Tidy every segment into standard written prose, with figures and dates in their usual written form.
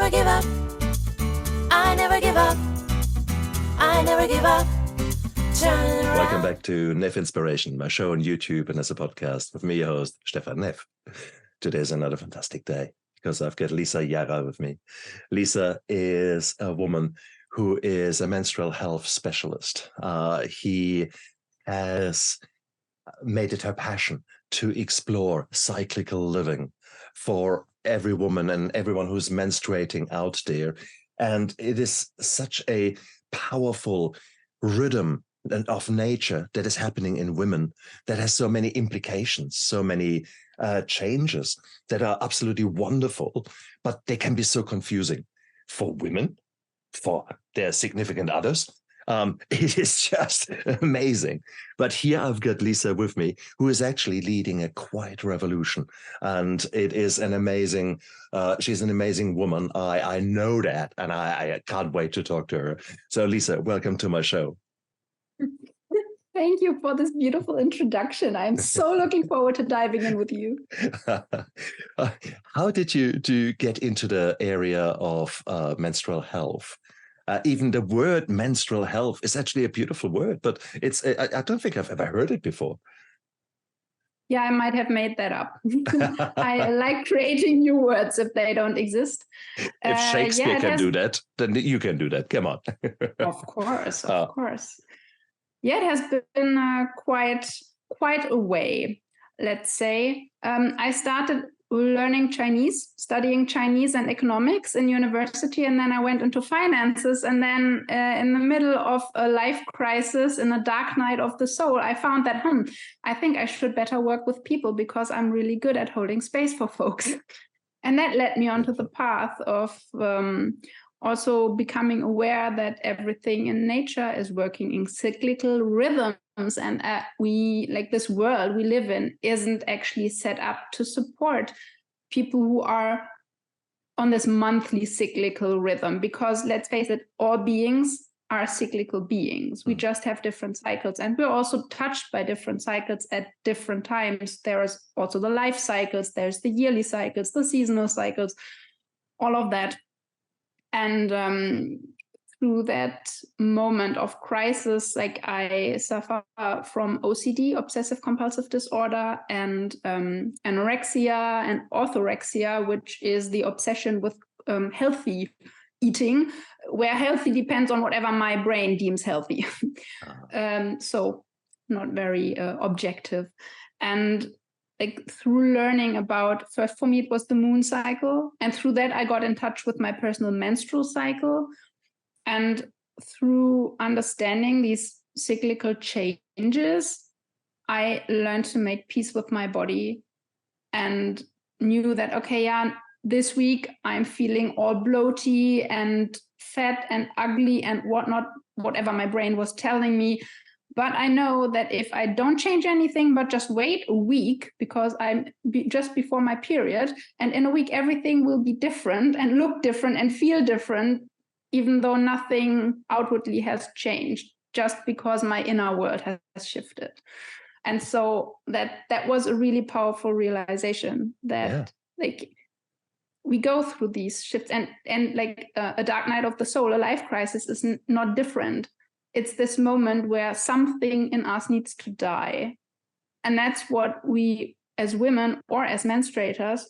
never give up. I never give up. I never give up. Welcome back to Neff Inspiration, my show on YouTube and as a podcast with me, your host, Stephan Neff. Today is another fantastic day because I've got Lisa Jara with me. Lisa is a woman who is a menstrual health specialist. He has made it her passion to explore cyclical living for every woman and everyone who's menstruating out there. And it is such a powerful rhythm of nature that is happening in women that has so many implications, so many changes that are absolutely wonderful, but they can be so confusing for women, for their significant others. It is just amazing. But here I've got Lisa with me, who is actually leading a quiet revolution. And it is an amazing, she's an amazing woman. I know that, and I can't wait to talk to her. So Lisa, welcome to my show. Thank you for this beautiful introduction. I'm so looking forward to diving in with you. How did you get into the area of menstrual health? Even the word menstrual health is actually a beautiful word, but I don't think I've ever heard it before. Yeah, I might have made that up. I like creating new words if they don't exist. If Shakespeare can do that, then you can do that. Come on. Of course. Yeah, it has been quite a way, let's say. I started learning Chinese, studying Chinese and economics in university, and then I went into finances. And then in the middle of a life crisis, in a dark night of the soul, I found that, I think I should better work with people because I'm really good at holding space for folks. And that led me onto the path of also becoming aware that everything in nature is working in cyclical rhythms, and this world we live in isn't actually set up to support people who are on this monthly cyclical rhythm, because let's face it, all beings are cyclical beings. We just have different cycles, and we're also touched by different cycles at different times. There is also the life cycles, there's the yearly cycles, the seasonal cycles, all of that. And through that moment of crisis, like I suffer from OCD, obsessive compulsive disorder, and anorexia and orthorexia, which is the obsession with healthy eating, where healthy depends on whatever my brain deems healthy. So not very objective. And through learning about, first for me, it was the moon cycle. And through that, I got in touch with my personal menstrual cycle. And through understanding these cyclical changes, I learned to make peace with my body and knew that, this week I'm feeling all bloaty and fat and ugly and whatnot, whatever my brain was telling me. But I know that if I don't change anything, but just wait a week, because I'm just before my period, and in a week, everything will be different and look different and feel different, even though nothing outwardly has changed, just because my inner world has shifted. And so that was a really powerful realization that we go through these shifts, and a dark night of the soul, a life crisis, is not different. It's this moment where something in us needs to die. And that's what we as women or as menstruators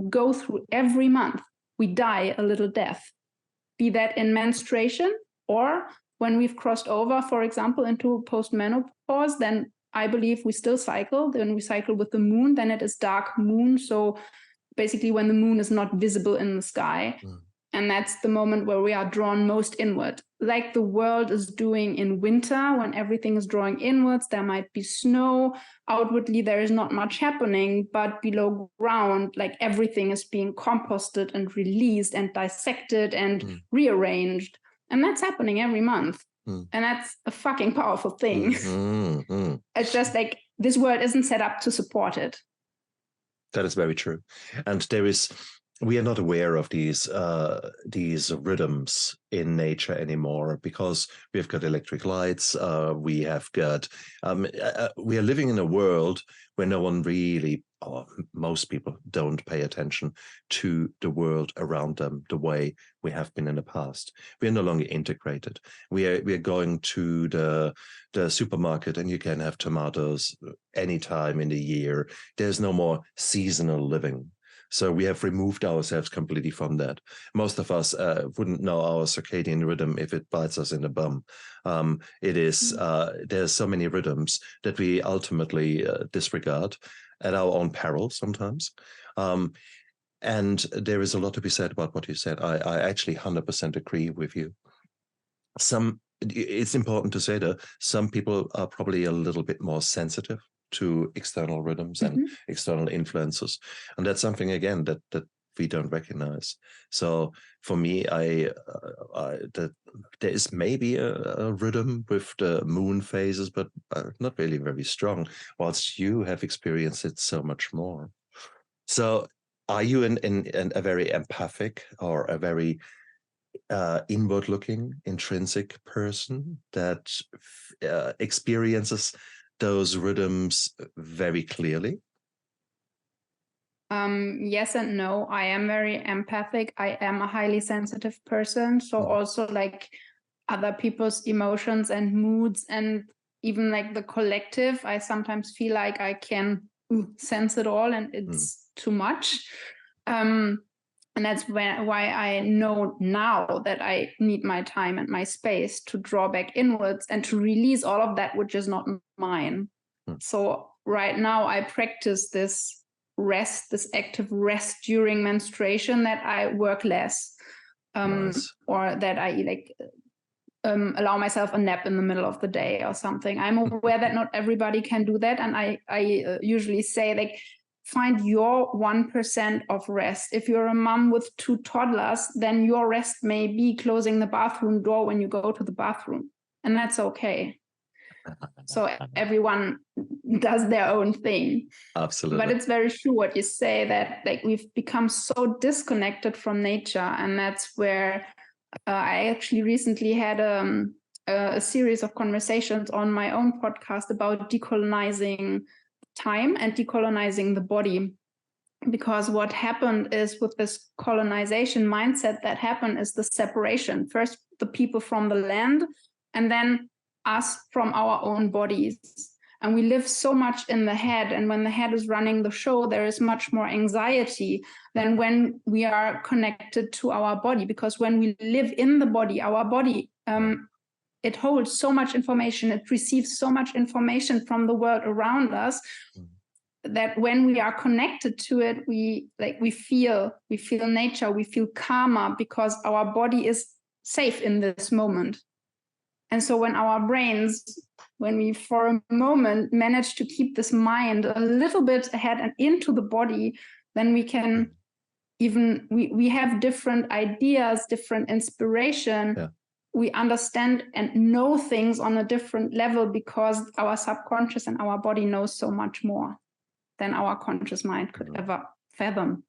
go through every month. We die a little death, be that in menstruation or when we've crossed over, for example, into post-menopause. Then I believe we still cycle. Then we cycle with the moon. Then it is dark moon. So basically when the moon is not visible in the sky. And that's the moment where we are drawn most inward, like the world is doing in winter when everything is drawing inwards. There might be snow. Outwardly, there is not much happening, but below ground, like everything is being composted and released and dissected and rearranged. And that's happening every month. And that's a fucking powerful thing. It's just like this world isn't set up to support it. That is very true. And we are not aware of these rhythms in nature anymore because we've got electric lights. We are living in a world where no one really or most people don't pay attention to the world around them the way we have been in the past. We are no longer integrated. We are going to the supermarket and you can have tomatoes any time in the year. There's no more seasonal living. So we have removed ourselves completely from that. Most of us wouldn't know our circadian rhythm if it bites us in the bum. There's so many rhythms that we ultimately disregard at our own peril sometimes. And there is a lot to be said about what you said. I actually 100% agree with you. It's important to say that some people are probably a little bit more sensitive to external rhythms and external influences. And that's something, again, that we don't recognize. So for me, there is maybe a rhythm with the moon phases, but not really very strong, whilst you have experienced it so much more. So are you in a very empathic or a very inward-looking, intrinsic person that experiences those rhythms very clearly? Yes and no. I am very empathic. I am a highly sensitive person. So also like other people's emotions and moods and even like the collective, I sometimes feel like I can sense it all and it's too much. And that's why I know now that I need my time and my space to draw back inwards and to release all of that, which is not mine. So right now I practice this rest, this active rest during menstruation, that I work less, nice. Or that I allow myself a nap in the middle of the day or something. I'm aware that not everybody can do that. And I usually say, like, find your 1% of rest. If you're a mom with 2 toddlers, then your rest may be closing the bathroom door when you go to the bathroom. And that's okay. So everyone does their own thing. Absolutely. But it's very true what you say, that like we've become so disconnected from nature. And that's where I actually recently had a series of conversations on my own podcast about decolonizing time and decolonizing the body. Because what happened is, with this colonization mindset that happened, is the separation. First, the people from the land, and then us from our own bodies. And we live so much in the head. And when the head is running the show, there is much more anxiety than when we are connected to our body. Because when we live in the body, our body, it holds so much information. It receives so much information from the world around us that when we are connected to it, we feel nature, we feel calmer, because our body is safe in this moment. And so when our brains, when we for a moment manage to keep this mind a little bit ahead and into the body, then we can we have different ideas, different inspiration. Yeah. We understand and know things on a different level, because our subconscious and our body knows so much more than our conscious mind could ever fathom.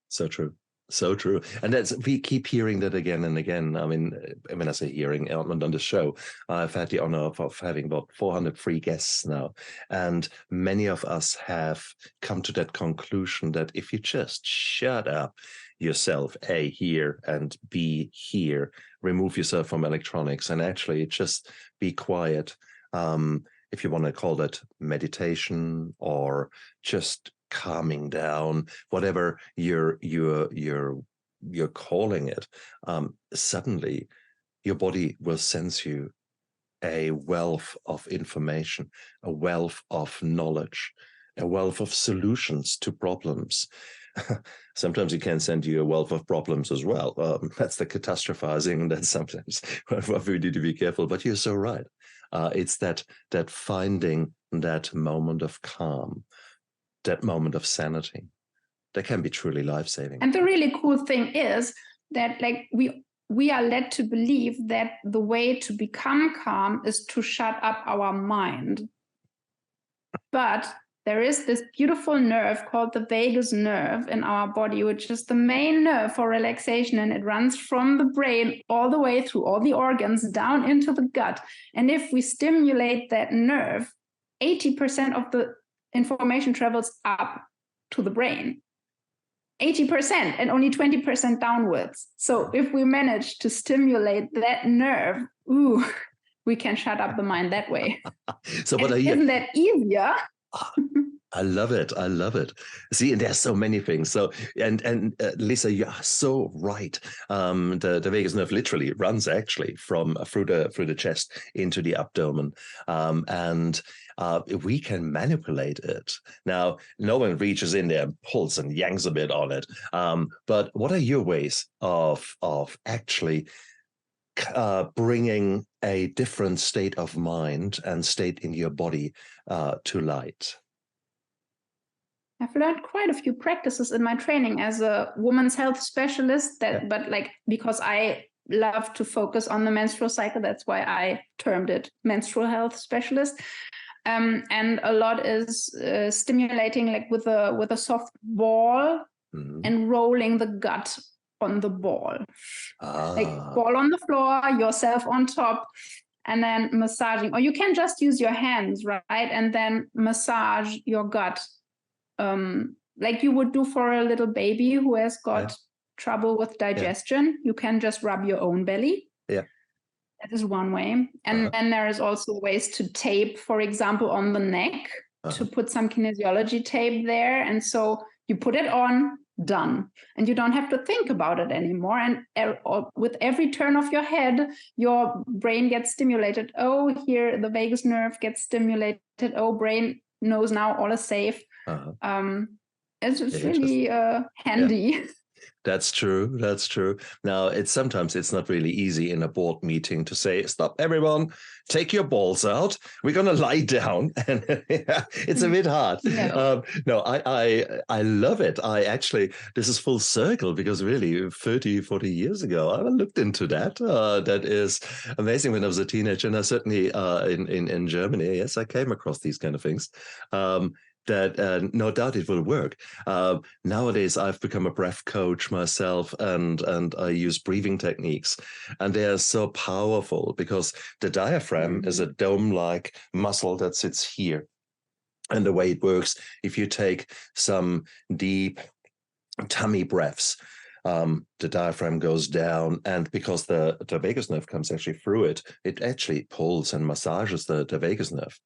So true. So true. And we keep hearing that again and again. I mean, when I say hearing on the show, I've had the honor of having about 400 free guests now. And many of us have come to that conclusion that if you just shut up yourself, A, here, and B, here, remove yourself from electronics and actually just be quiet, if you want to call that meditation or just calming down, whatever you're calling it, suddenly your body will send you a wealth of information, a wealth of knowledge, a wealth of solutions to problems. Sometimes it can send you a wealth of problems as well. That's the catastrophizing. That's sometimes we need to be careful. But you're so right. It's that finding that moment of calm, that moment of sanity, that can be truly life-saving. And the really cool thing is that, like, we are led to believe that the way to become calm is to shut up our mind. But there is this beautiful nerve called the vagus nerve in our body, which is the main nerve for relaxation, and it runs from the brain all the way through all the organs down into the gut. And if we stimulate that nerve, 80% of the information travels up, to the brain. 80% and only 20% downwards. So if we manage to stimulate that nerve, we can shut up the mind that way. So what isn't that easier? I love it. I love it. See, and there's so many things. So, and Lisa, you are so right. The vagus nerve literally runs actually from through the chest into the abdomen, and we can manipulate it. Now, no one reaches in there and pulls and yanks a bit on it. But what are your ways of actually bringing a different state of mind and state in your body to light? I've learned quite a few practices in my training as a women's health specialist but like, because I love to focus on the menstrual cycle, that's why I termed it menstrual health specialist. And a lot is stimulating like with a soft ball and rolling the gut on the ball. Like ball on the floor, yourself on top, and then massaging. Or you can just use your hands, right? And then massage your gut. Like you would do for a little baby who has got trouble with digestion. You can just rub your own belly. Yeah. That is one way. And then there is also ways to tape, for example, on the neck, to put some kinesiology tape there. And so you put it on, done. And you don't have to think about it anymore. And with every turn of your head, your brain gets stimulated. Oh, here the vagus nerve gets stimulated. Oh, brain knows now all is safe. It's really handy. Yeah. That's true. That's true. Now, sometimes it's not really easy in a board meeting to say, stop, everyone, take your balls out. We're going to lie down. And it's a bit hard. Yeah. No, I love it. This is full circle because really 30, 40 years ago, I looked into that. That is amazing when I was a teenager. And I certainly in Germany, yes, I came across these kind of things. That no doubt it will work. Nowadays, I've become a breath coach myself, and I use breathing techniques, and they are so powerful because the diaphragm is a dome-like muscle that sits here. And the way it works, if you take some deep tummy breaths, the diaphragm goes down, and because the vagus nerve comes actually through it, it actually pulls and massages the vagus nerve.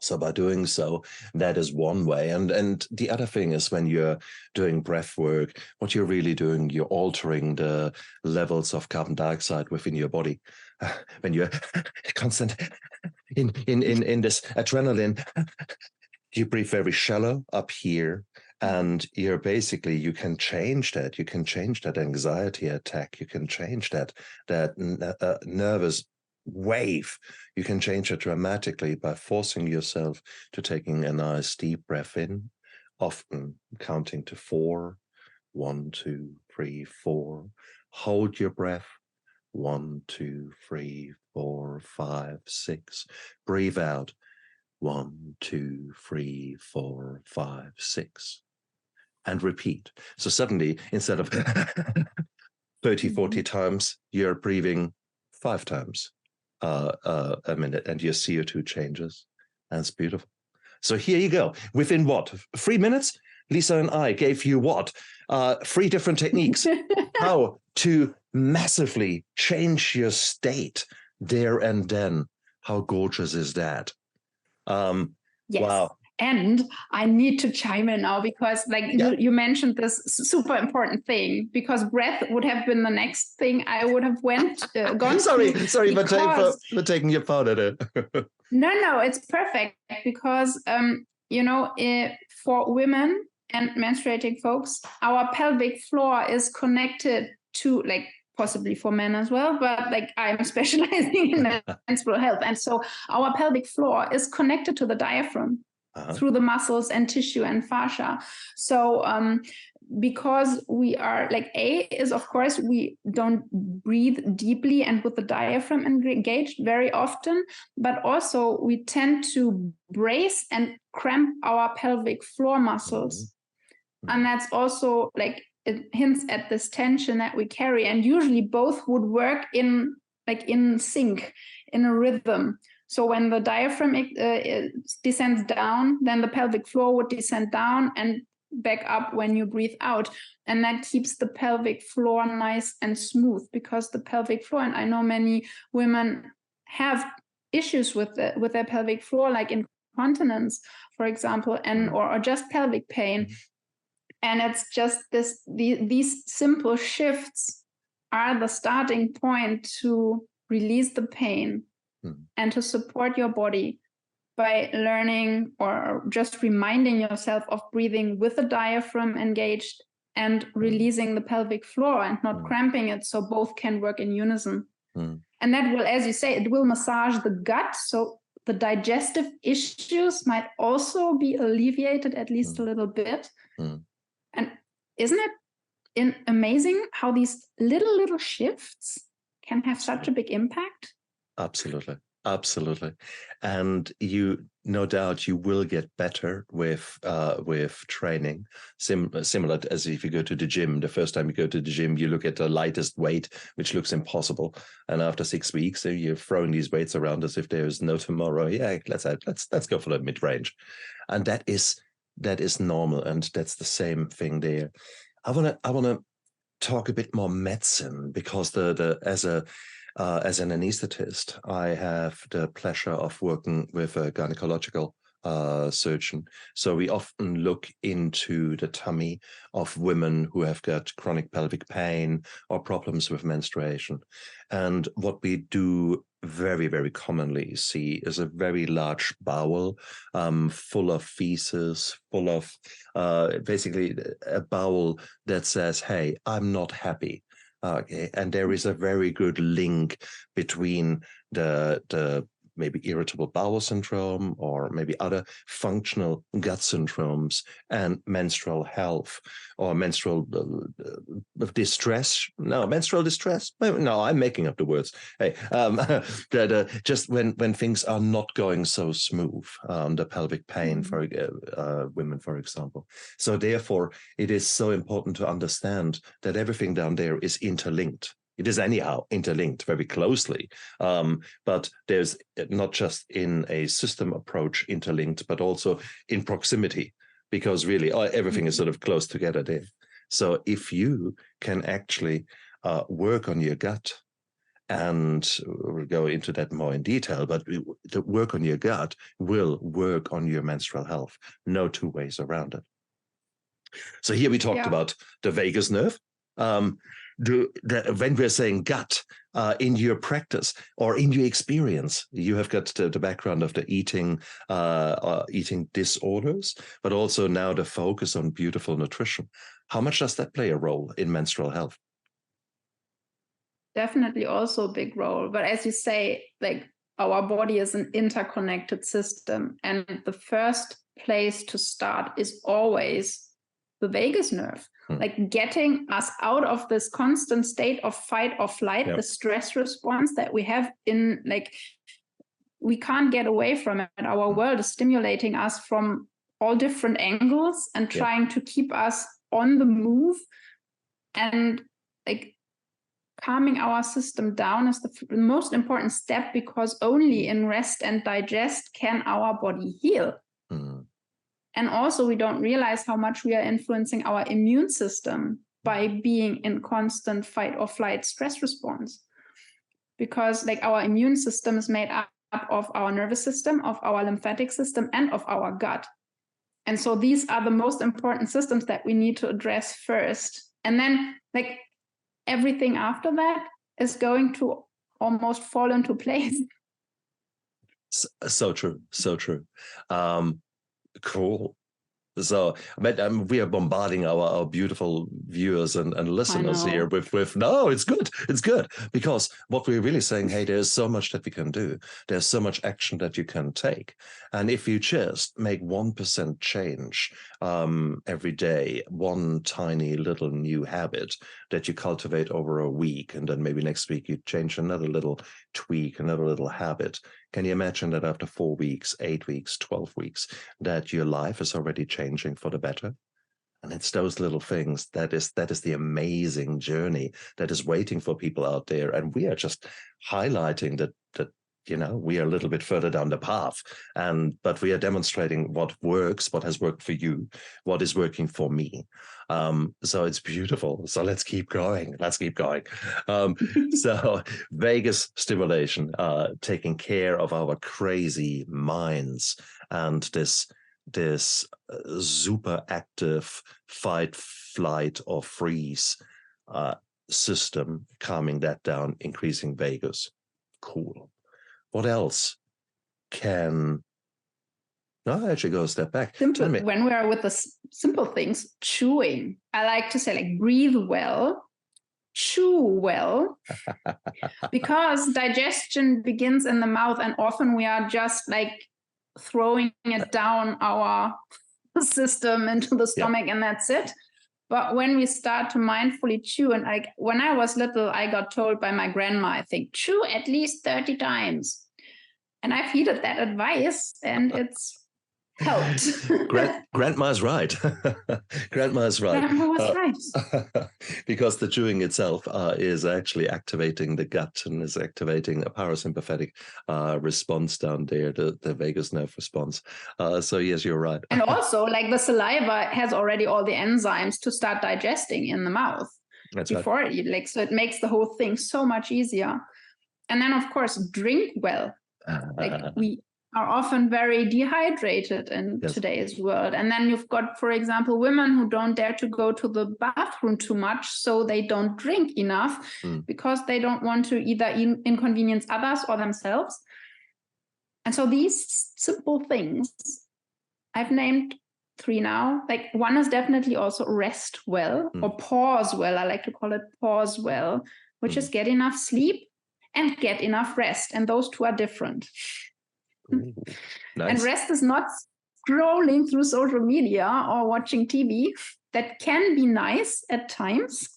So by doing so, that is one way. And the other thing is when you're doing breath work, what you're really doing, you're altering the levels of carbon dioxide within your body. When you're constant in this adrenaline, you breathe very shallow up here. And you can change that. You can change that anxiety attack. You can change that nervous wave. You can change it dramatically by forcing yourself to taking a nice deep breath in, often counting to 4. 1, 2, 3, 4. Hold your breath. 1, 2, 3, 4, 5, 6. Breathe out. 1, 2, 3, 4, 5, 6. And repeat. So suddenly, instead of 30, 40 times, you're breathing 5 times a minute, and your CO2 changes, and it's beautiful. So here you go. Within 3 minutes, Lisa and I gave you 3 different techniques how to massively change your state there and then. How gorgeous is that? Yes. Wow. And I need to chime in now because you mentioned this super important thing, because breath would have been the next thing I would have gone Sorry because... for taking your part at it. No, it's perfect because, for women and menstruating folks, our pelvic floor is connected to, possibly for men as well, but I'm specializing in menstrual health. And so our pelvic floor is connected to the diaphragm. Through the muscles and tissue and fascia. So because we are of course, we don't breathe deeply and with the diaphragm engaged very often, but also we tend to brace and cramp our pelvic floor muscles. And that's also it hints at this tension that we carry. And usually both would work in sync, in a rhythm. So when the diaphragm descends down, then the pelvic floor would descend down, and back up when you breathe out. And that keeps the pelvic floor nice and smooth, because the pelvic floor, and I know many women have issues with their pelvic floor, like incontinence, for example, and or just pelvic pain. And it's just these simple shifts are the starting point to release the pain and to support your body by learning or just reminding yourself of breathing with the diaphragm engaged and releasing the pelvic floor and not cramping it, so both can work in unison. And that will, as you say, it will massage the gut, so the digestive issues might also be alleviated at least a little bit. And isn't it amazing how these little shifts can have such a big impact? Absolutely. Absolutely. And no doubt you will get better with training, similar as if you go to the gym. The first time you go to the gym, you look at the lightest weight, which looks impossible. And after 6 weeks, you're throwing these weights around as if there is no tomorrow. Yeah, let's go for the mid-range. And that is normal. And that's the same thing there. I wanna talk a bit more medicine, because as an anesthetist, I have the pleasure of working with a gynecological surgeon. So we often look into the tummy of women who have got chronic pelvic pain or problems with menstruation. And what we do very, very commonly see is a very large bowel full of feces, full of basically a bowel that says, hey, I'm not happy. Okay, and there is a very good link between the maybe irritable bowel syndrome or maybe other functional gut syndromes and menstrual health or menstrual distress. No, menstrual distress. No, I'm making up the words. Hey, just when things are not going so smooth, the pelvic pain for women, for example. So therefore, it is so important to understand that everything down there is interlinked. It is anyhow interlinked very closely, but there's not just in a system approach interlinked, but also in proximity, because really everything is sort of close together there. So if you can actually work on your gut, and we'll go into that more in detail, but the work on your gut will work on your menstrual health. No two ways around it. So here we talked about the vagus nerve. When we're saying gut, in your practice or in your experience, you have got the background of the eating disorders, but also now the focus on beautiful nutrition. How much does that play a role in menstrual health? Definitely also a big role. But as you say, like, our body is an interconnected system, and the first place to start is always the vagus nerve. Like getting us out of this constant state of fight or flight, the stress response that we have in, like, we can't get away from it. Our world is stimulating us from all different angles and trying to keep us on the move. And like calming our system down is the most important step, because only in rest and digest can our body heal. And also, we don't realize how much we are influencing our immune system by being in constant fight or flight stress response. Because like our immune system is made up of our nervous system, of our lymphatic system, and of our gut. And so these are the most important systems that we need to address first. And then like everything after that is going to almost fall into place. So true. So true. Cool. So we are bombarding our beautiful viewers and listeners here with no, it's good. It's good, because what we're really saying, hey, there's so much that we can do. There's so much action that you can take. And if you just make 1% change every day, one tiny little new habit that you cultivate over a week, and then maybe next week you change another little tweak, another little habit. Can you imagine that after 4 weeks, 8 weeks, 12 weeks, that your life is already changing for the better? And it's those little things that is the amazing journey that is waiting for people out there. And we are just highlighting the we are a little bit further down the path, but we are demonstrating what works, what has worked for you, what is working for me. So it's beautiful. So let's keep going. So vagus stimulation, taking care of our crazy minds and this super active fight, flight, or freeze system, calming that down, increasing vagus. Cool. What else can... No, actually go a step back. Simple. When we are with the simple things, chewing. I like to say, like, breathe well, chew well, because digestion begins in the mouth, and often we are just like throwing it down our system into the stomach, and that's it. But when we start to mindfully chew, and when I was little, I got told by my grandma, I think, chew at least 30 times. And I've heeded that advice, and it's helped. Grandma's right. Grandma's right. Grandma was right. Because the chewing itself is actually activating the gut and is activating a parasympathetic response down there, the vagus nerve response. So yes, you're right. And also, like, the saliva has already all the enzymes to start digesting in the mouth. That's before right. so it makes the whole thing so much easier. And then, of course, drink well. Like, we are often very dehydrated in today's world. And then you've got, for example, women who don't dare to go to the bathroom too much, so they don't drink enough because they don't want to either inconvenience others or themselves. And so these simple things, I've named 3 now. Like, one is definitely also rest well, or pause well. I like to call it pause well, which is get enough sleep and get enough rest. And those two are different. Ooh, nice. And rest is not scrolling through social media or watching TV. That can be nice at times.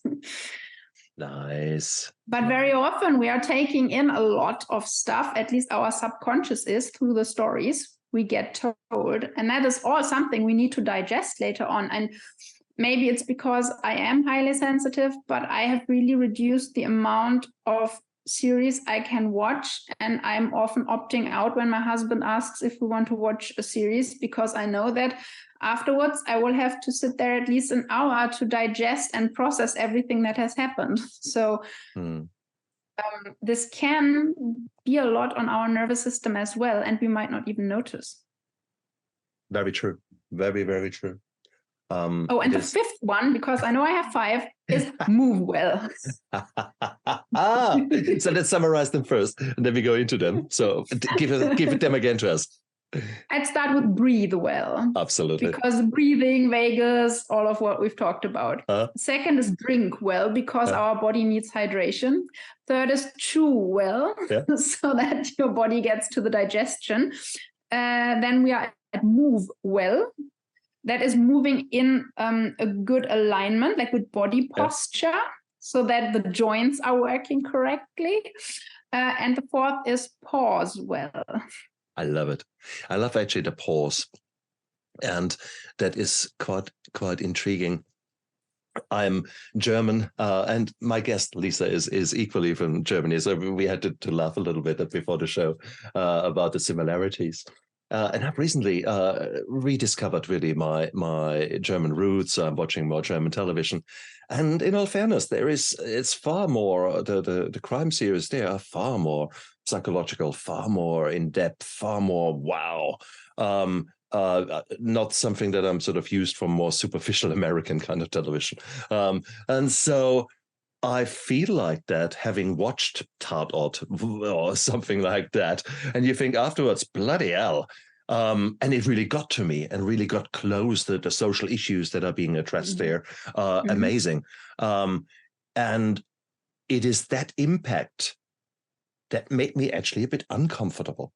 Nice. But very often we are taking in a lot of stuff, at least our subconscious is, through the stories we get told. And that is all something we need to digest later on. And maybe it's because I am highly sensitive, but I have really reduced the amount of series I can watch, and I'm often opting out when my husband asks if we want to watch a series, because I know that afterwards I will have to sit there at least an hour to digest and process everything that has happened. So this can be a lot on our nervous system as well, and we might not even notice. Very true. Very, very true. And the 5th one, because I know I have 5, is move well. So let's summarize them first, and then we go into them. So give them again to us. I'd start with breathe well. Absolutely. Because breathing, vagus, all of what we've talked about. Second is drink well, because our body needs hydration. Third is chew well, so that your body gets to the digestion. Then we are at move well. That is moving in a good alignment, like with body posture, so that the joints are working correctly. And the 4th is pause well. I love it. I love actually the pause. And that is quite intriguing. I'm German, and my guest, Lisa, is equally from Germany. So we had to laugh a little bit before the show about the similarities. And I've recently rediscovered really my German roots. I'm watching more German television. And in all fairness, it's far more, the crime series there are far more psychological, far more in-depth, far more wow. Not something that I'm sort of used from more superficial American kind of television. And so I feel like that, having watched Tatort or something like that, and you think afterwards, bloody hell. And it really got to me and really got close to the social issues that are being addressed there. Amazing. And it is that impact that made me actually a bit uncomfortable.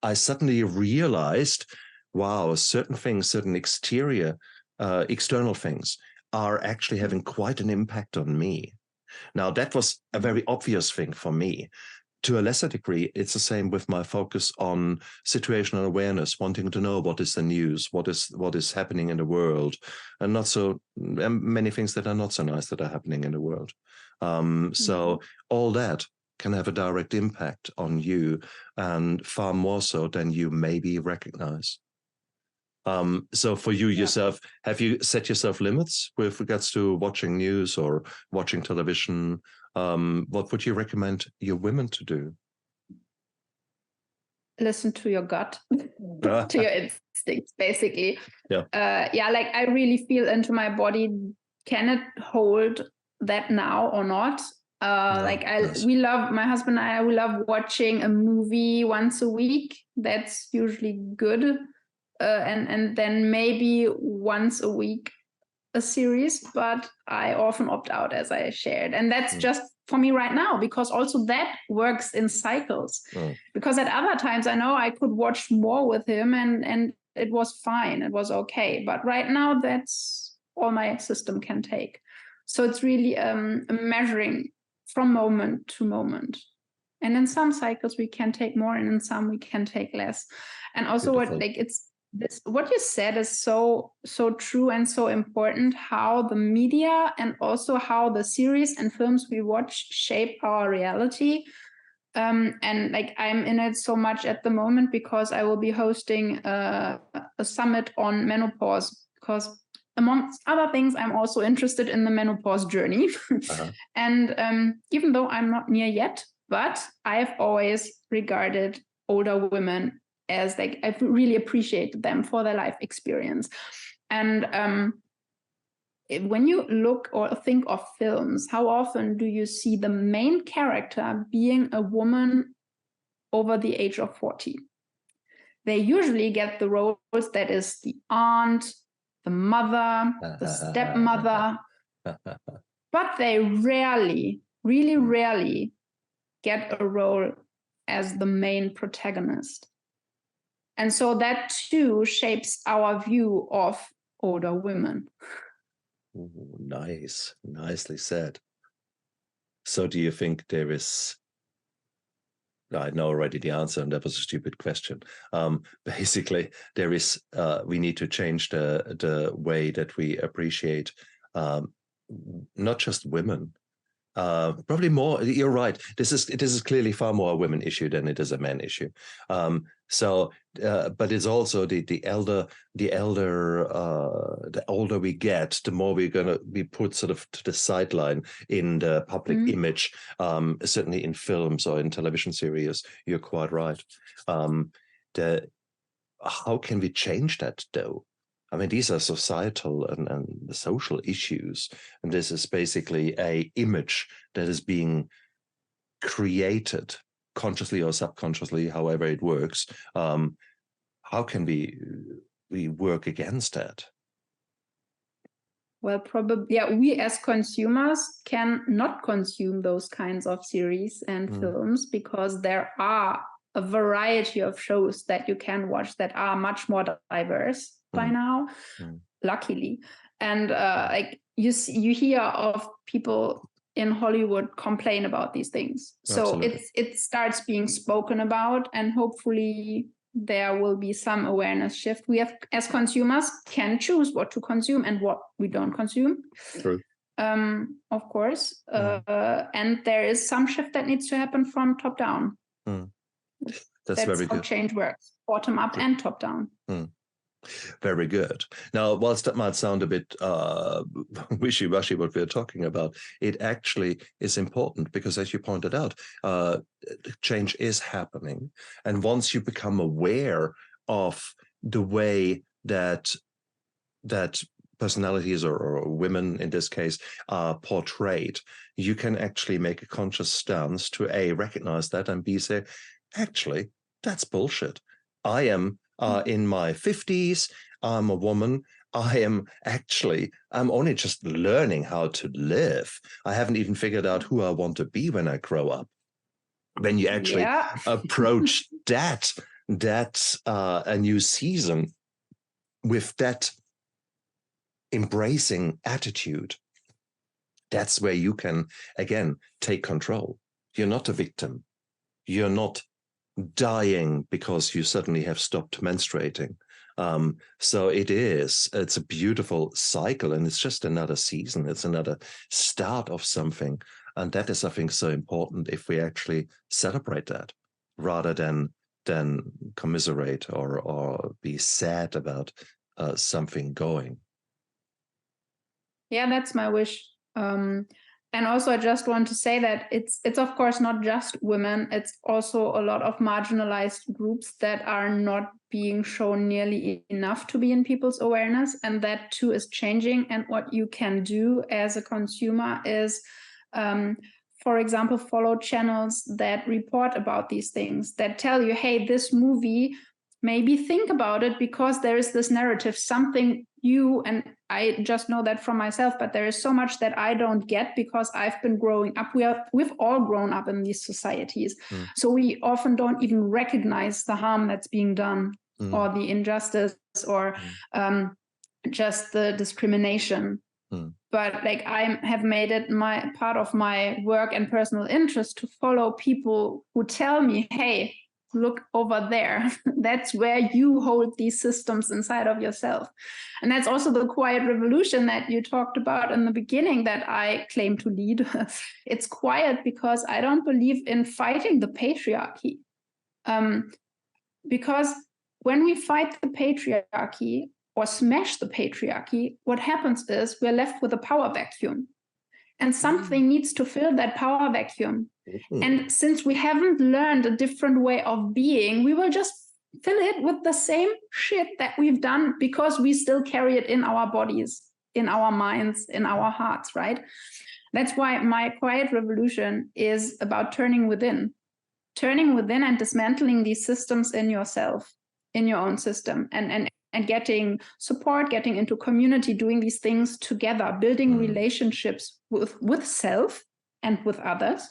I suddenly realized, wow, certain things, certain external things are actually having quite an impact on me. Now, that was a very obvious thing for me. To a lesser degree, it's the same with my focus on situational awareness, wanting to know what is the news, what is happening in the world, and not so many things that are not so nice that are happening in the world. So all that can have a direct impact on you, and far more so than you maybe recognize. So for you yourself, have you set yourself limits with regards to watching news or watching television? What would you recommend your women to do? Listen to your gut, to your instincts, basically. Like I really feel into my body. Can it hold that now or not? My husband and I, we love watching a movie once a week. That's usually good. And then maybe once a week a series, but I often opt out, as I shared. And that's just for me right now, because also that works in cycles. Because at other times I know I could watch more with him and it was fine, it was okay. But right now that's all my system can take. So it's really measuring from moment to moment. And in some cycles we can take more, and in some we can take less. And also what you said is so true and so important, how the media and also how the series and films we watch shape our reality. And like I'm in it so much at the moment because I will be hosting a summit on menopause, because amongst other things, I'm also interested in the menopause journey. And even though I'm not near yet, but I've always regarded older women as like, I've really appreciated them for their life experience. And when you look or think of films, how often do you see the main character being a woman over the age of 40? They usually get the roles that is the aunt, the mother, the stepmother, but they rarely, really rarely get a role as the main protagonist. And so that too shapes our view of older women. Ooh, nice, nicely said. So do you think there is, I know already the answer, and that was a stupid question. Basically, there is, we need to change the way that we appreciate not just women. Probably more. You're right. This is clearly far more a women issue than it is a men issue. But it's also the older we get, the more we're going to be put sort of to the sideline in the public image. Certainly in films or in television series, you're quite right. How can we change that though? I mean, these are societal and social issues, and this is basically an image that is being created consciously or subconsciously, however it works. How can we work against that? Well, probably, we as consumers can not consume those kinds of series and films, because there are a variety of shows that you can watch that are much more diverse by now, luckily. And like you hear of people in Hollywood complain about these things. Absolutely. So it starts being spoken about, and hopefully there will be some awareness shift. We have, as consumers, can choose what to consume and what we don't consume. True. Of course. And there is some shift that needs to happen from top down. That's very how good. Change works, bottom up and top down. Very good. Now, whilst that might sound a bit wishy-washy what we're talking about, it actually is important because, as you pointed out, change is happening. And once you become aware of the way that personalities or women, in this case, are portrayed, you can actually make a conscious stance to A, recognize that, and B, say, actually, that's bullshit. I am in my 50s, I'm a woman. I'm only just learning how to live. I haven't even figured out who I want to be when I grow up. When you actually approach that a new season with that embracing attitude, that's where you can, again, take control. You're not a victim. You're not dying because you suddenly have stopped menstruating. So it's a beautiful cycle, and it's just another season. It's another start of something. And that is, I think, so important if we actually celebrate that rather than commiserate or be sad about something going. Yeah, that's my wish. And also, I just want to say that it's of course not just women. It's also a lot of marginalized groups that are not being shown nearly enough to be in people's awareness. And that too is changing. And what you can do as a consumer is, for example, follow channels that report about these things, that tell you, hey, this movie, maybe think about it because there is this narrative, something you, and I just know that from myself, but there is so much that I don't get because I've been growing up. We've all grown up in these societies. So we often don't even recognize the harm that's being done or the injustice or just the discrimination. But like, I have made it my part of my work and personal interest to follow people who tell me, hey, look over there. That's where you hold these systems inside of yourself. And that's also the quiet revolution that you talked about in the beginning that I claim to lead. It's quiet because I don't believe in fighting the patriarchy. Because when we fight the patriarchy or smash the patriarchy, what happens is we're left with a power vacuum. And something needs to fill that power vacuum. And since we haven't learned a different way of being, we will just fill it with the same shit that we've done because we still carry it in our bodies, in our minds, in our hearts, right? That's why my quiet revolution is about turning within and dismantling these systems in yourself, in your own system, and getting support, getting into community, doing these things together, building relationships with self and with others.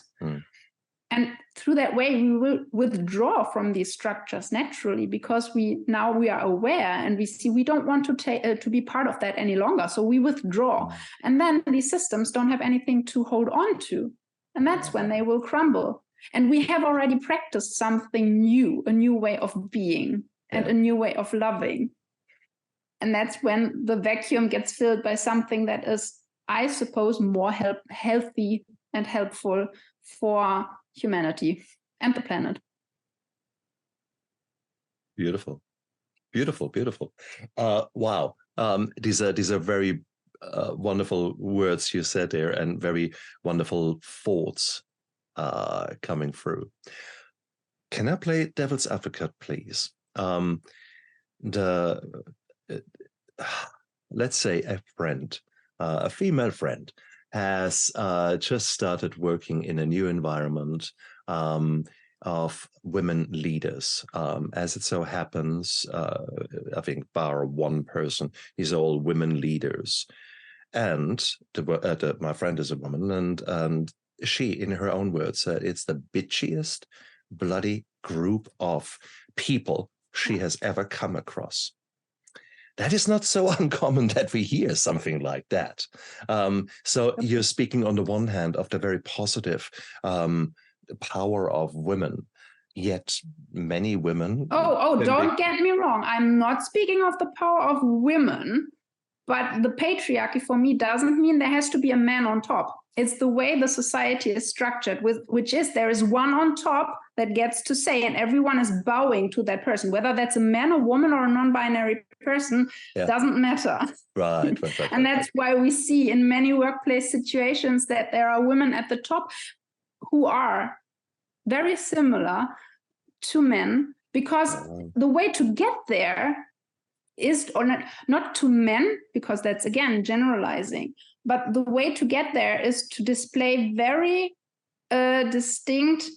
And through that way, we will withdraw from these structures naturally because we are aware and we see we don't want to be part of that any longer. So we withdraw. And then these systems don't have anything to hold on to. And that's when they will crumble. And we have already practiced something new, a new way of being and a new way of loving. And that's when the vacuum gets filled by something that is, I suppose, more healthy and helpful for humanity and the planet. Beautiful. Wow. These are very wonderful words you said there, and very wonderful thoughts coming through. Can I play devil's advocate, please? Let's say a friend, a female friend, has just started working in a new environment of women leaders. As it so happens, I think bar one person, these are all women leaders. And my friend is a woman, and she, in her own words, said it's the bitchiest bloody group of people she has ever come across. That is not so uncommon that we hear something like that. So you're speaking on the one hand of the very positive power of women, yet many women... Don't get me wrong. I'm not speaking of the power of women, but the patriarchy for me doesn't mean there has to be a man on top. It's the way the society is structured, which is there is one on top that gets to say, and everyone is bowing to that person, whether that's a man, a woman, or a non-binary person, doesn't matter. Right. And that's why we see in many workplace situations that there are women at the top who are very similar to men, because the way to get there is, or not to men, because that's again generalizing, but the way to get there is to display very distinct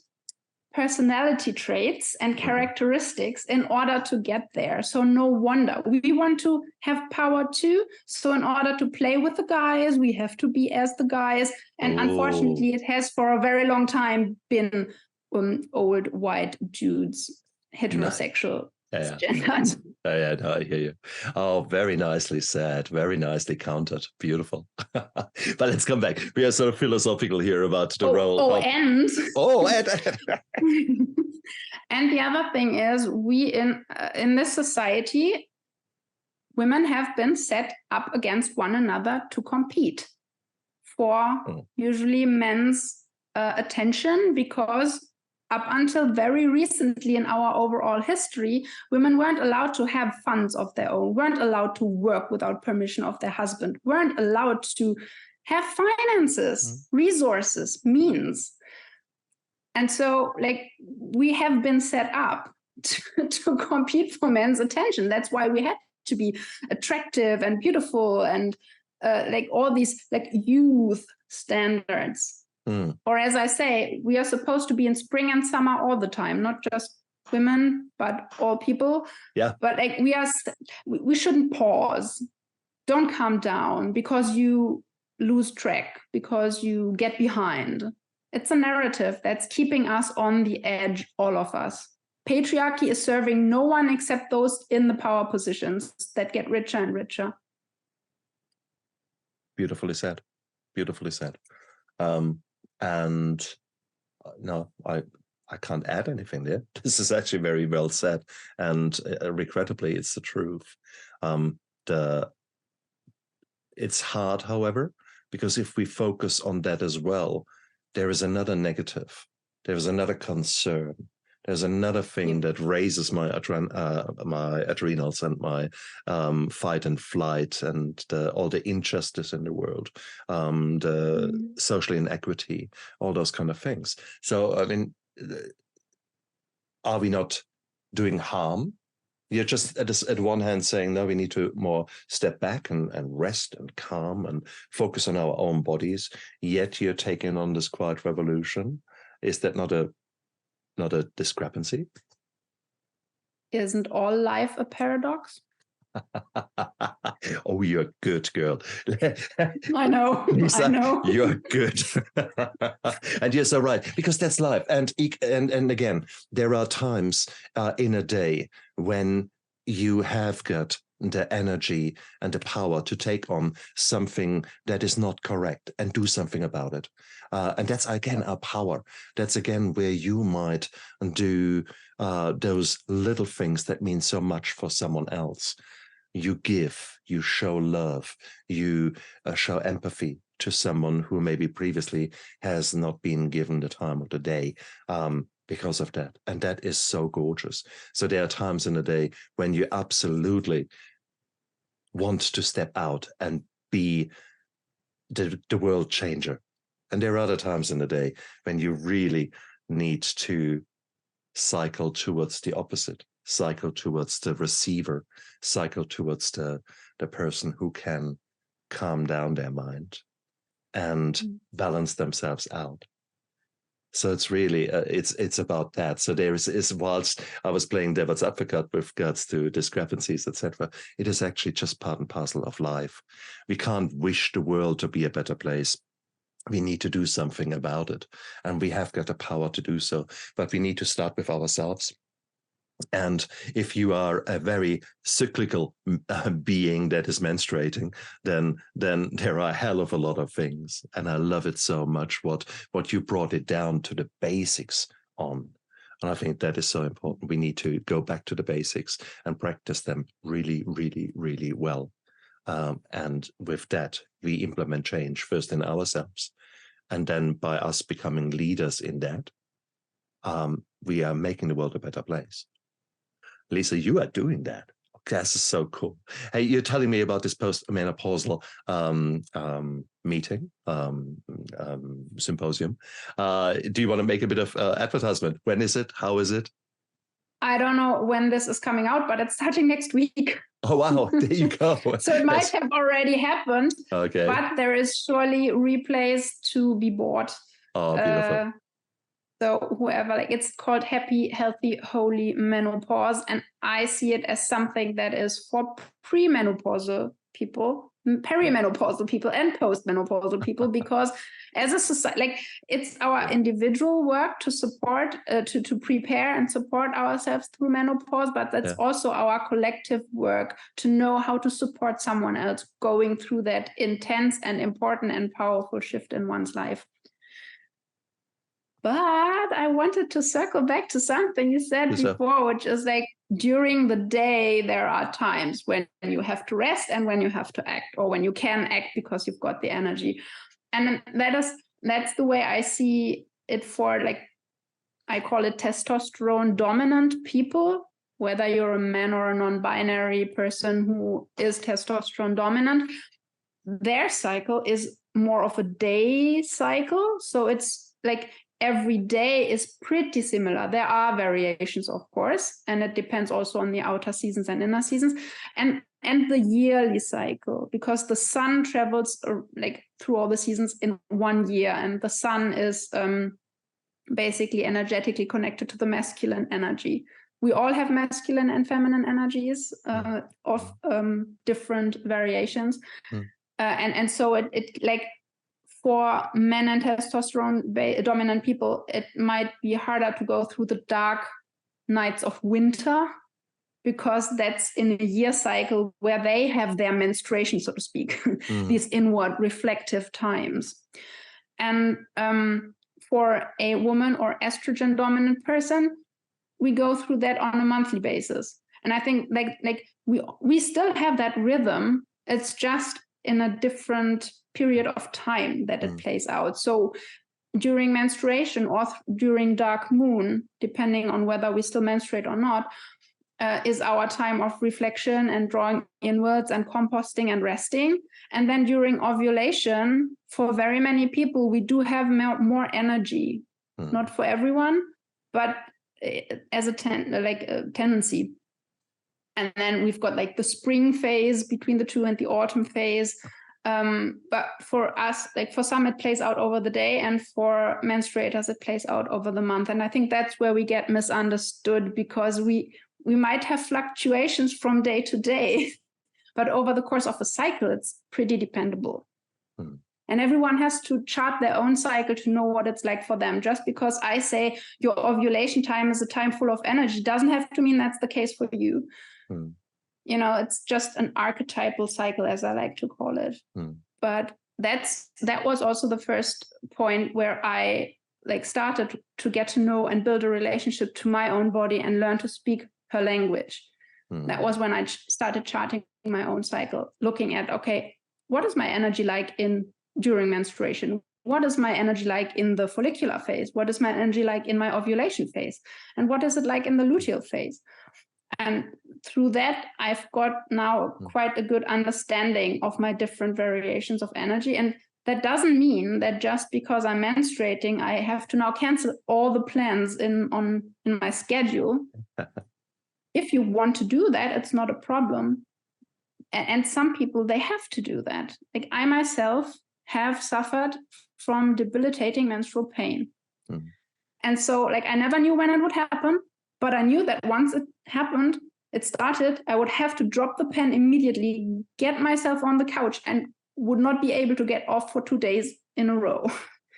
personality traits and characteristics in order to get there. So no wonder we want to have power too. So in order to play with the guys, we have to be as the guys. And unfortunately, it has for a very long time been old white dudes, heterosexual. I hear you. Oh, very nicely said. Very nicely countered. Beautiful. But let's come back. We are sort of philosophical here about the role of... And the other thing is, we in this society, women have been set up against one another to compete for usually men's attention, because up until very recently in our overall history, women weren't allowed to have funds of their own, weren't allowed to work without permission of their husband, weren't allowed to have finances, resources, means. And so, like, we have been set up to compete for men's attention. That's why we had to be attractive and beautiful and like all these like youth standards. Or as I say, we are supposed to be in spring and summer all the time, not just women, but all people. Yeah. But like we shouldn't pause. Don't calm down because you lose track, because you get behind. It's a narrative that's keeping us on the edge, all of us. Patriarchy is serving no one except those in the power positions that get richer and richer. Beautifully said. Beautifully said. And no, I can't add anything there. This is actually very well said. And regrettably, it's the truth. It's hard, however, because if we focus on that as well, there is another negative. There is another concern. There's another thing that raises my adrenals and my fight and flight and all the injustice in the world, the social inequity, all those kind of things. So, I mean, are we not doing harm? You're just at one hand saying, no, we need to more step back and rest and calm and focus on our own bodies, yet you're taking on this quiet revolution. Is that not a discrepancy? Isn't all life a paradox? Oh, you're a good girl. I know. Lisa, I know. You're good. And you're so right, because that's life. And again, there are times in a day when you have got the energy and the power to take on something that is not correct and do something about it. And that's, again, our power. That's, again, where you might do those little things that mean so much for someone else. You give, you show love, you show empathy to someone who maybe previously has not been given the time of the day because of that. And that is so gorgeous. So there are times in the day when you absolutely want to step out and be the world changer. And there are other times in the day when you really need to cycle towards the opposite, cycle towards the receiver, cycle towards the person who can calm down their mind and balance themselves out. So it's really, it's about that. So there is, whilst I was playing devil's advocate with regards to discrepancies, etc., it is actually just part and parcel of life. We can't wish the world to be a better place. We need to do something about it. And we have got the power to do so. But we need to start with ourselves. And if you are a very cyclical being that is menstruating, then there are a hell of a lot of things. And I love it so much what you brought it down to the basics on. And I think that is so important. We need to go back to the basics and practice them really, really, really well. And with that, we implement change first in ourselves. And then by us becoming leaders in that, we are making the world a better place. Lisa, you are doing that. Okay, this is so cool. Hey, you're telling me about this post-menopausal meeting, symposium. Do you want to make a bit of advertisement? When is it? How is it? I don't know when this is coming out, but it's starting next week. Oh, wow. There you go. So it might have already happened. Okay. But there is surely replays to be bought. Oh, beautiful. So whoever, like, it's called Happy, Healthy, Holy Menopause. And I see it as something that is for premenopausal people, perimenopausal people, and postmenopausal people, because as a society, like, it's our individual work to support, to prepare and support ourselves through menopause, but that's also our collective work to know how to support someone else going through that intense and important and powerful shift in one's life. But I wanted to circle back to something you said before, which is like, during the day, there are times when you have to rest and when you have to act, or when you can act because you've got the energy. And that's the way I see it for, like, I call it testosterone dominant people, whether you're a man or a non-binary person who is testosterone dominant. Their cycle is more of a day cycle. So it's like every day is pretty similar. There are variations, of course, and it depends also on the outer seasons and inner seasons, and the yearly cycle, because the sun travels like through all the seasons in 1 year, and the sun is basically energetically connected to the masculine energy. We all have masculine and feminine energies of different variations. And so it like, for men and testosterone dominant people, it might be harder to go through the dark nights of winter, because that's in a year cycle where they have their menstruation, so to speak, these inward reflective times. And for a woman or estrogen dominant person, we go through that on a monthly basis. And I think like we still have that rhythm. It's just in a different period of time that it plays out. So during menstruation or during dark moon, depending on whether we still menstruate or not, is our time of reflection and drawing inwards and composting and resting. And then during ovulation, for very many people, we do have more energy. Not for everyone, but as a tendency. And then we've got like the spring phase between the two and the autumn phase. But for us, like for some, it plays out over the day, and for menstruators, it plays out over the month. And I think that's where we get misunderstood, because we might have fluctuations from day to day, but over the course of a cycle, it's pretty dependable. And everyone has to chart their own cycle to know what it's like for them. Just because I say your ovulation time is a time full of energy doesn't have to mean that's the case for you. You know, it's just an archetypal cycle, as I like to call it. But that was also the first point where I like started to get to know and build a relationship to my own body and learn to speak her language. That was when I started charting my own cycle, looking at, okay, what is my energy like during menstruation? What is my energy like in the follicular phase? What is my energy like in my ovulation phase? And what is it like in the luteal phase? And through that, I've got now quite a good understanding of my different variations of energy. And that doesn't mean that just because I'm menstruating, I have to now cancel all the plans in my schedule. If you want to do that, it's not a problem. And some people, they have to do that. Like I myself have suffered from debilitating menstrual pain. And so like I never knew when it would happen, but I knew that once it happened, it started, I would have to drop the pen immediately, get myself on the couch, and would not be able to get off for 2 days in a row.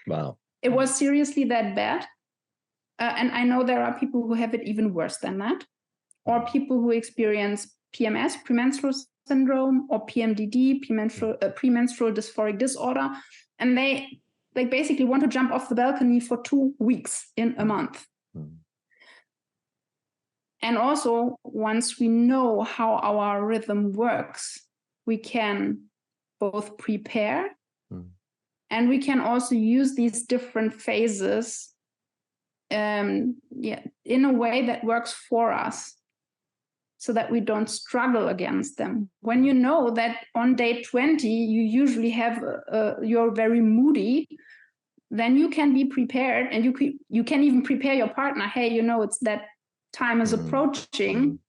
Wow. It was seriously that bad. And I know there are people who have it even worse than that, or people who experience PMS, premenstrual syndrome, or PMDD, premenstrual dysphoric disorder. And they like basically want to jump off the balcony for 2 weeks in a month. And also, once we know how our rhythm works, we can both prepare and we can also use these different phases in a way that works for us, so that we don't struggle against them. When you know that on day 20, you usually have, you're very moody, then you can be prepared, and you can even prepare your partner. Hey, you know, it's that time is approaching.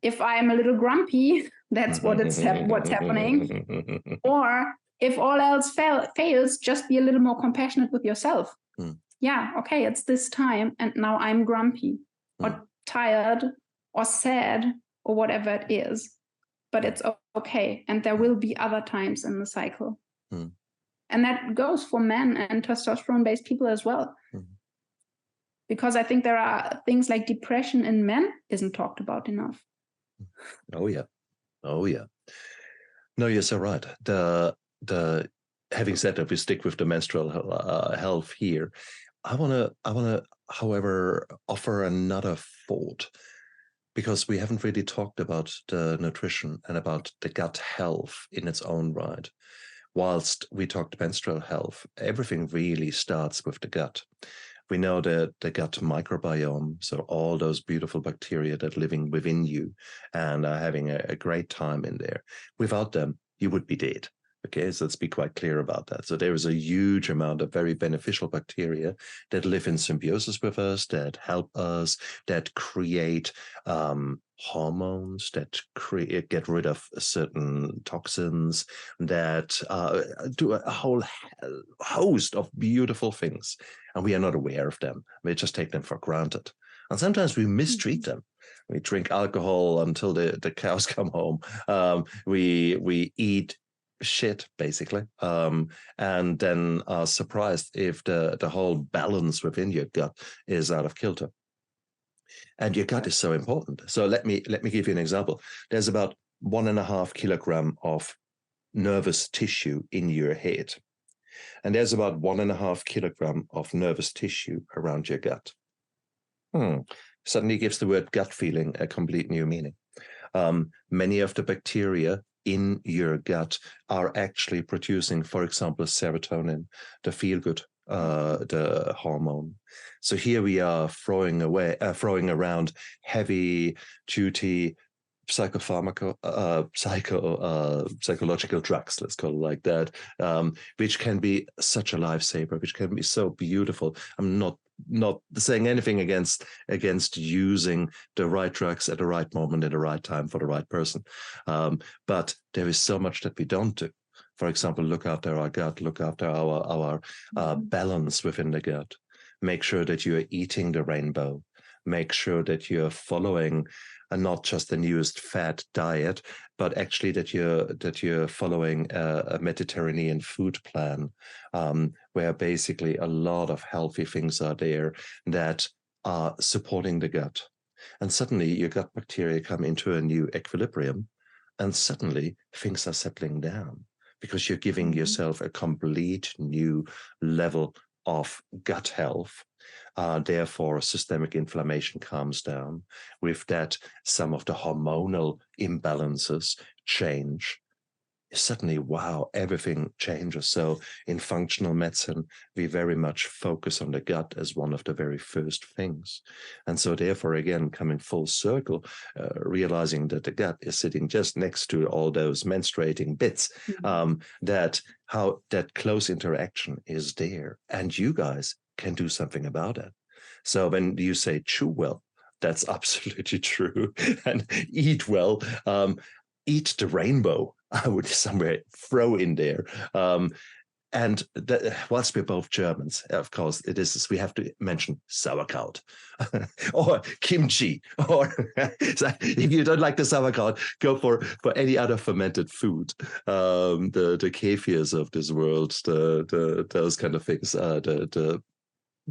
If I'm a little grumpy, that's what's happening. Or if all else fails, just be a little more compassionate with yourself. Yeah, okay, it's this time, and now I'm grumpy or tired or sad or whatever it is. But it's okay, and there will be other times in the cycle. And that goes for men and testosterone-based people as well. Because I think there are things like depression in men isn't talked about enough. Oh yeah. No, you're so right. The having said that, we stick with the menstrual health here. I wanna, however, offer another thought, because we haven't really talked about the nutrition and about the gut health in its own right. whilst we talked menstrual health, everything really starts with the gut. We know that the gut microbiome, so all those beautiful bacteria that are living within you and are having a great time in there. Without them, you would be dead. Okay, so let's be quite clear about that. So there is a huge amount of very beneficial bacteria that live in symbiosis with us, that help us, that create hormones, that get rid of certain toxins, that do a whole host of beautiful things. And we are not aware of them. We just take them for granted. And sometimes we mistreat them. We drink alcohol until the cows come home. We eat shit, basically, and then are surprised if the whole balance within your gut is out of kilter. And your gut is so important. So let me give you an example. There's about 1.5 kilograms of nervous tissue in your head, and there's about 1.5 kilograms of nervous tissue around your gut. Suddenly gives the word gut feeling a complete new meaning. Many of the bacteria in your gut are actually producing, for example, serotonin, the feel-good, the hormone. So here we are throwing around heavy-duty psychological drugs, let's call it like that, which can be such a lifesaver, which can be so beautiful. I'm not saying anything against using the right drugs at the right moment at the right time for the right person, but there is so much that we don't do. For example, look after our gut, look after our balance within the gut. Make sure that you are eating the rainbow. Make sure that you're following not just the newest fad diet, but actually that you're following a Mediterranean food plan, where basically a lot of healthy things are there that are supporting the gut. And suddenly your gut bacteria come into a new equilibrium, and suddenly things are settling down because you're giving yourself a complete new level of gut health. Therefore, systemic inflammation calms down. With that, some of the hormonal imbalances change. Suddenly, wow, everything changes. So in functional medicine, we very much focus on the gut as one of the very first things. And so therefore, again, coming full circle, realizing that the gut is sitting just next to all those menstruating bits, that how that close interaction is there. And you guys can do something about it. So when you say chew well, that's absolutely true. And eat well, eat the rainbow, I would somewhere throw in there. And whilst we're both Germans, of course, we have to mention sauerkraut or kimchi. Or if you don't like the sauerkraut, go for any other fermented food. The kefirs of this world, those kind of things, the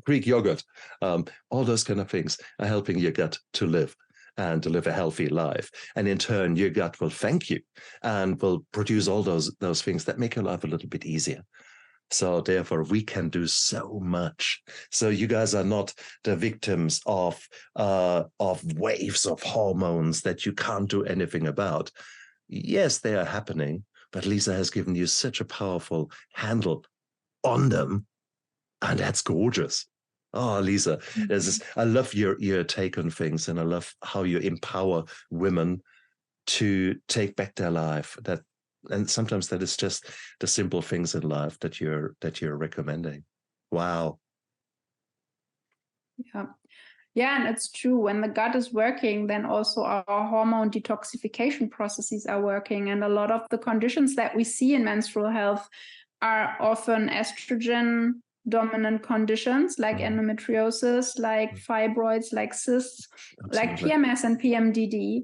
Greek yogurt, all those kind of things are helping your gut to live and to live a healthy life. And in turn, your gut will thank you and will produce all those things that make your life a little bit easier. So therefore, we can do so much. So you guys are not the victims of waves of hormones that you can't do anything about. Yes, they are happening, but Lisa has given you such a powerful handle on them. And that's gorgeous. Oh, Lisa, I love your take on things, and I love how you empower women to take back their life. And sometimes that is just the simple things in life that you're recommending. Wow. Yeah, and it's true. When the gut is working, then also our hormone detoxification processes are working. And a lot of the conditions that we see in menstrual health are often estrogen dominant conditions like endometriosis, like fibroids, like cysts, like PMS and PMDD.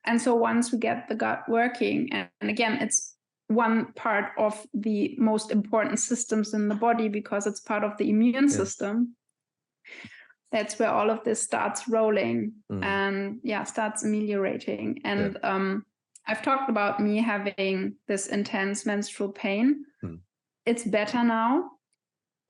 And so once we get the gut working, and again, it's one part of the most important systems in the body because it's part of the immune system. That's where all of this starts rolling and starts ameliorating. And I've talked about me having this intense menstrual pain. It's better now.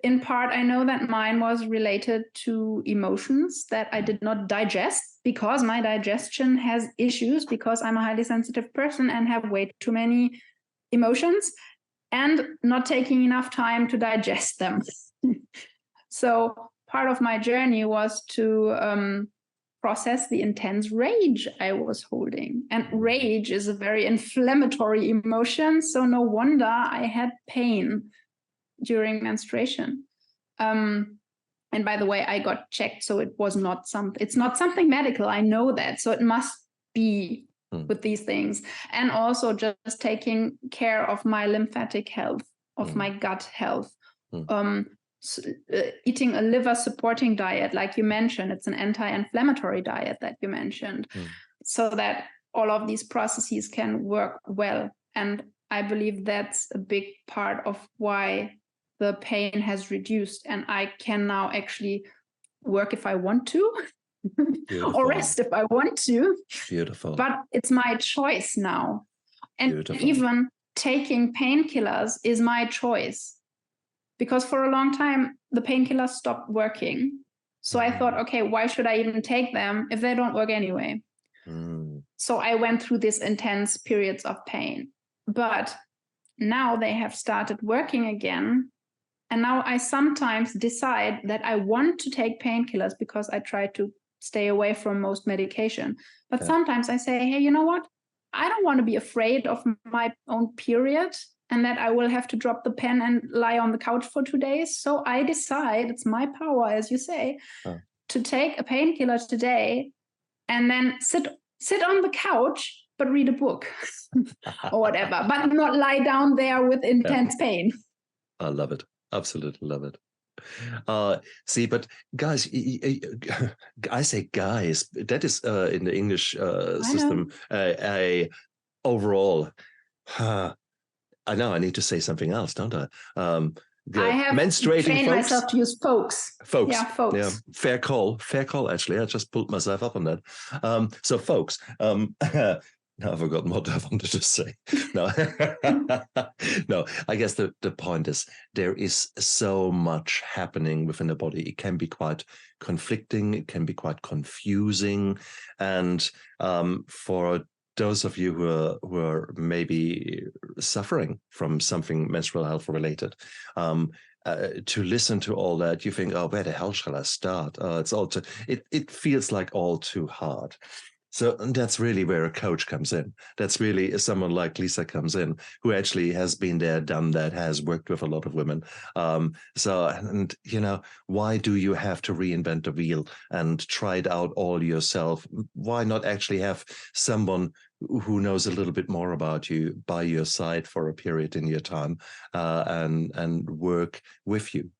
In part, I know that mine was related to emotions that I did not digest because my digestion has issues because I'm a highly sensitive person and have way too many emotions. and not taking enough time to digest them. So part of my journey was to process the intense rage I was holding. And rage is a very inflammatory emotion. So no wonder I had pain during menstruation. And by the way, I got checked. So it's not something medical. I know that. So it must be with these things. And also just taking care of my lymphatic health, of my gut health. Eating a liver supporting diet, like you mentioned, it's an anti-inflammatory diet that you mentioned, so that all of these processes can work well. And I believe that's a big part of why the pain has reduced, and I can now actually work if I want to or rest if I want to. Beautiful. But it's my choice now. And Beautiful. even taking painkillers is my choice. Because for a long time, the painkillers stopped working. So I thought, okay, why should I even take them if they don't work anyway? So I went through these intense periods of pain. But now they have started working again. And now I sometimes decide that I want to take painkillers because I try to stay away from most medication. But sometimes I say, hey, you know what? I don't want to be afraid of my own period, and that I will have to drop the pen and lie on the couch for 2 days. So I decide, it's my power, as you say, to take a painkiller today and then sit on the couch, but read a book or whatever, but not lie down there with intense pain. I love it. Absolutely love it. See, but guys, I say guys, that is in the English system, overall, I know I need to say something else, don't I? I have trained myself to use folks. Folks. Yeah, folks. Yeah, fair call, actually. I just pulled myself up on that. So folks, now I've forgotten what I wanted to say. No, no, I guess the point is there is so much happening within the body. It can be quite conflicting. It can be quite confusing. And for those of you who are maybe suffering from something menstrual health related, to listen to all that, you think, oh, where the hell shall I start? It feels like all too hard. So that's really where a coach comes in. That's really someone like Lisa comes in, who actually has been there, done that, has worked with a lot of women. And you know, why do you have to reinvent the wheel and try it out all yourself? Why not actually have someone who knows a little bit more about you by your side for a period in your time, and work with you?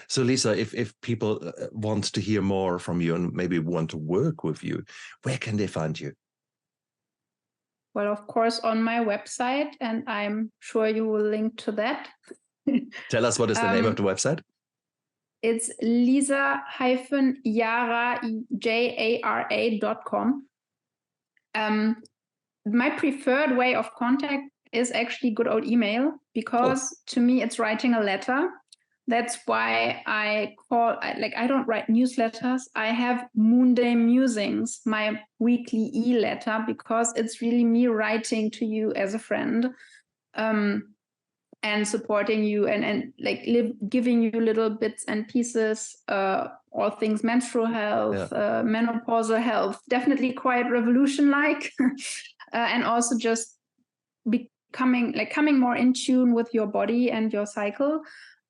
So Lisa, if people want to hear more from you and maybe want to work with you, where can they find you? Well, of course, on my website, and I'm sure you will link to that. Tell us, what is the name of the website? It's lisa-jara.com. My preferred way of contact is actually good old email, because to me, it's writing a letter. That's why I don't write newsletters. I have Moonday Musings, my weekly e-letter, because it's really me writing to you as a friend, and supporting you and giving you little bits and pieces, all things menstrual health, menopausal health, definitely quite revolution-like, and also just coming more in tune with your body and your cycle.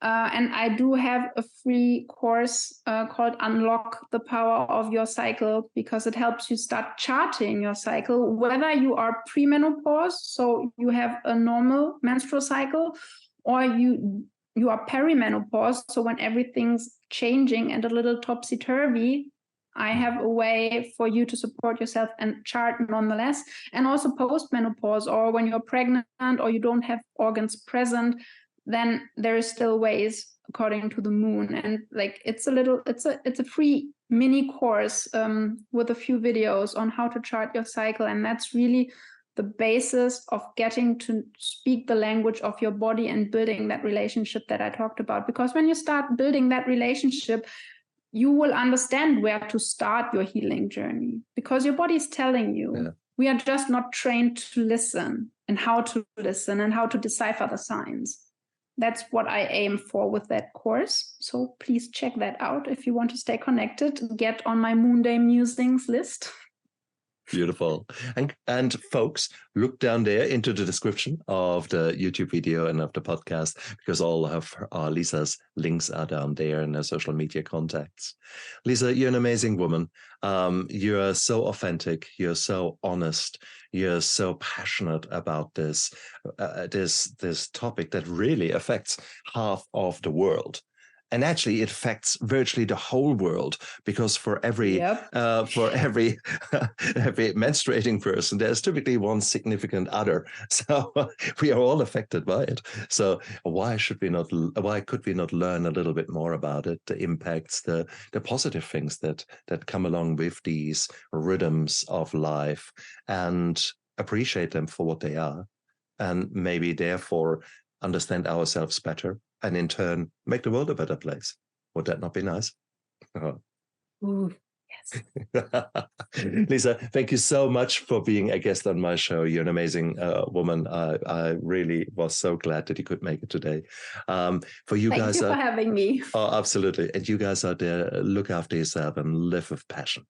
And I do have a free course called Unlock the Power of Your Cycle, because it helps you start charting your cycle, whether you are premenopause, so you have a normal menstrual cycle, or you are perimenopause, so when everything's changing and a little topsy-turvy, I have a way for you to support yourself and chart nonetheless. And also post-menopause, or when you're pregnant or you don't have organs present, then there is still ways according to the moon. And it's a free mini course with a few videos on how to chart your cycle. And that's really the basis of getting to speak the language of your body and building that relationship that I talked about. Because when you start building that relationship, you will understand where to start your healing journey, because your body is telling you. Yeah. We are just not trained to listen, and how to listen and how to decipher the signs. that's what I aim for with that course. So please check that out if you want to stay connected. Get on my Moonday Musings list. Beautiful. And folks, look down there into the description of the YouTube video and of the podcast, because all of Lisa's links are down there in her social media contacts. Lisa, you're an amazing woman. You're so authentic. You're so honest. You're so passionate about this topic that really affects half of the world. And actually, it affects virtually the whole world, because for every every menstruating person, there's typically one significant other. So we are all affected by it. So why could we not learn a little bit more about it, the impacts, the positive things that come along with these rhythms of life, and appreciate them for what they are, and maybe therefore understand ourselves better, and in turn make the world a better place. Would that not be nice? Ooh, yes. Lisa, thank you so much for being a guest on my show. You're an amazing woman. I really was so glad that you could make it today. Thank you for having me. Oh, absolutely. And you guys out there, look after yourself and live with passion.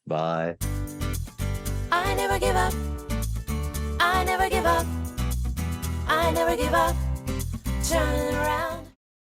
Bye. I never give up. I never give up. I never give up. Turn around.